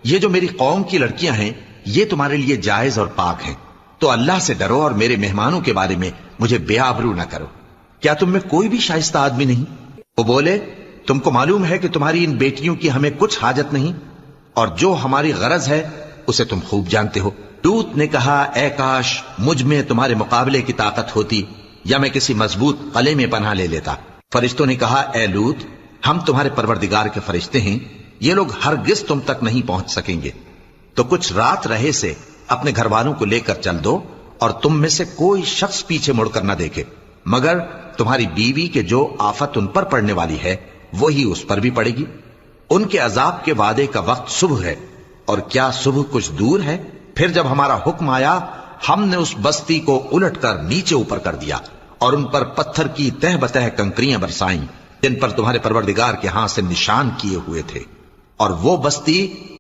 یہ جو میری قوم کی لڑکیاں ہیں یہ تمہارے لیے جائز اور پاک ہیں، تو اللہ سے ڈرو اور میرے مہمانوں کے بارے میں مجھے بے آبرو نہ کرو۔ کیا تم میں کوئی بھی شائستہ آدمی نہیں؟ وہ بولے تم کو معلوم ہے کہ تمہاری ان بیٹیوں کی ہمیں کچھ حاجت نہیں، اور جو ہماری غرض ہے اسے تم خوب جانتے ہو۔ لوط نے کہا اے کاش مجھ میں تمہارے مقابلے کی طاقت ہوتی یا میں کسی مضبوط قلعے میں پناہ لے لیتا۔ فرشتوں نے کہا اے لوط ہم تمہارے پروردگار کے فرشتے ہیں، یہ لوگ ہرگز تم تک نہیں پہنچ سکیں گے، تو کچھ رات رہے سے اپنے گھر والوں کو لے کر چل دو، اور تم میں سے کوئی شخص پیچھے مڑ کر نہ دیکھے، مگر تمہاری بیوی کے جو آفت ان پر پڑنے والی ہے وہی اس پر بھی پڑے گی۔ ان کے عذاب کے وعدے کا وقت صبح ہے، اور کیا صبح کچھ دور ہے؟ پھر جب ہمارا حکم آیا ہم نے اس بستی کو الٹ کر نیچے اوپر کر دیا اور ان پر پتھر کی تہ بتہ کنکریاں برسائیں جن پر تمہارے پروردگار کے ہاں سے نشان کیے ہوئے تھے، اور وہ بستی